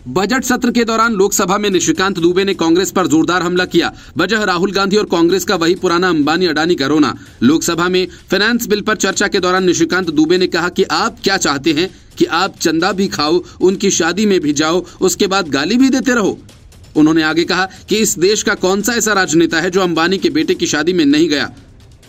Budget सत्र के दौरान लोकसभा में निशिकांत दुबे ने कांग्रेस पर जोरदार हमला किया। वजह राहुल गांधी और कांग्रेस का वही पुराना अंबानी अडानी का रोना। लोकसभा में फाइनेंस बिल पर चर्चा के दौरान निशिकांत दुबे ने कहा कि आप क्या चाहते हैं कि आप चंदा भी खाओ, उनकी शादी में भी जाओ, उसके बाद गाली भी देते रहो। उन्होंने आगे कहा कि इस देश का कौन सा ऐसा राजनेता है जो अंबानी के बेटे की शादी में नहीं गया।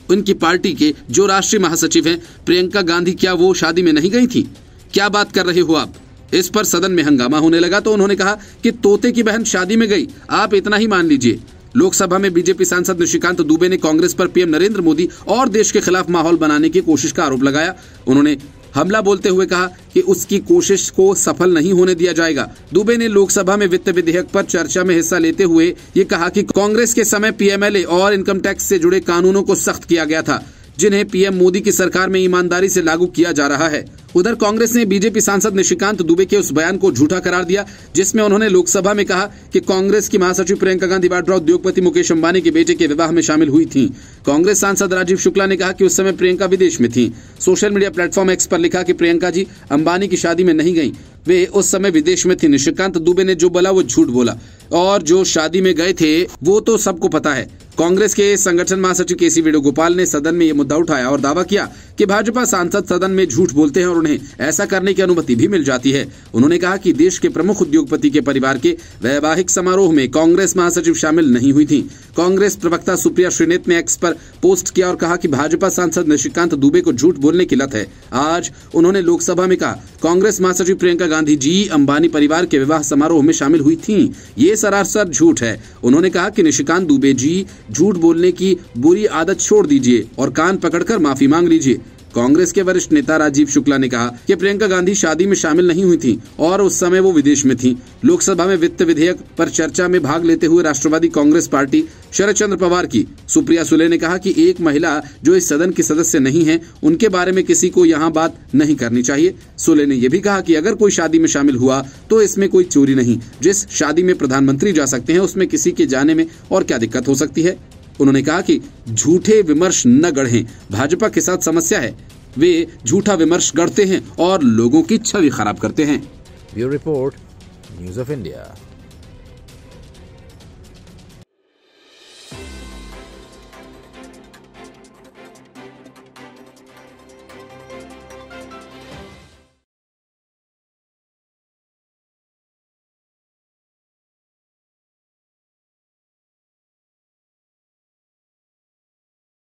उनकी पार्टी के जो राष्ट्रीय महासचिव हैं प्रियंका गांधी, क्या वो शादी में नहीं गई थी? क्या बात कर रहे हो आप? इस पर सदन में हंगामा होने लगा तो उन्होंने कहा कि तोते की बहन शादी में गई, आप इतना ही मान लीजिए। लोकसभा में बीजेपी सांसद निशिकांत दुबे ने कांग्रेस पर पीएम नरेंद्र मोदी और देश के खिलाफ माहौल बनाने की कोशिश का आरोप लगाया। उन्होंने हमला बोलते हुए कहा कि उसकी कोशिश को सफल नहीं होने दिया जाएगा। दुबे ने लोकसभा में वित्त विधेयक पर चर्चा में हिस्सा लेते हुए ये कहा कि कांग्रेस के समय पीएमएलए और इनकम टैक्स से जुड़े कानूनों को सख्त किया गया था, जिन्हें पीएम मोदी की सरकार में ईमानदारी से लागू किया जा रहा है। उधर कांग्रेस ने बीजेपी सांसद निशिकांत दुबे के उस बयान को झूठा करार दिया जिसमें उन्होंने लोकसभा में कहा कि कांग्रेस की महासचिव प्रियंका गांधी वाड्रा उद्योगपति मुकेश अंबानी के बेटे के विवाह में शामिल हुई थीं। कांग्रेस सांसद राजीव शुक्ला ने कहा कि उस समय प्रियंका विदेश में थीं। सोशल मीडिया प्लेटफॉर्म एक्स पर लिखा कि प्रियंका जी अंबानी की शादी में नहीं गयी, वे उस समय विदेश में थी। निशिकांत दुबे ने जो बोला वो झूठ बोला और जो शादी में गए थे वो तो सबको पता है। कांग्रेस के संगठन महासचिव केसी वेणुगोपाल ने सदन में ये मुद्दा उठाया और दावा किया कि भाजपा सांसद सदन में झूठ बोलते हैं और उन्हें ऐसा करने की अनुमति भी मिल जाती है। उन्होंने कहा कि देश के प्रमुख उद्योगपति के परिवार के वैवाहिक समारोह में कांग्रेस महासचिव शामिल नहीं हुई थी। कांग्रेस प्रवक्ता सुप्रिया श्रीनेत ने एक्स पर पोस्ट किया और कहा कि भाजपा सांसद निशिकांत दुबे को झूठ बोलने की लत है। आज उन्होंने लोकसभा में कहा कांग्रेस महासचिव प्रियंका गांधी जी अंबानी परिवार के विवाह समारोह में शामिल हुई थीं। ये सरासर झूठ है। उन्होंने कहा कि निशिकांत दुबे जी झूठ बोलने की बुरी आदत छोड़ दीजिए और कान पकड़कर माफी मांग लीजिए। कांग्रेस के वरिष्ठ नेता राजीव शुक्ला ने कहा कि प्रियंका गांधी शादी में शामिल नहीं हुई थी और उस समय वो विदेश में थी। लोकसभा में वित्त विधेयक पर चर्चा में भाग लेते हुए राष्ट्रवादी कांग्रेस पार्टी शरद चंद्र पवार की सुप्रिया सुले ने कहा कि एक महिला जो इस सदन की सदस्य नहीं है उनके बारे में किसी को यहाँ बात नहीं करनी चाहिए। सुले ने यह भी कहा कि अगर कोई शादी में शामिल हुआ तो इसमें कोई चोरी नहीं। जिस शादी में प्रधानमंत्री जा सकते हैं उसमें किसी के जाने में और क्या दिक्कत हो सकती है। उन्होंने कहा कि झूठे विमर्श न गढ़ें, भाजपा के साथ समस्या है, वे झूठा विमर्श गढ़ते हैं और लोगों की छवि खराब करते हैं। Bureau report, news of India.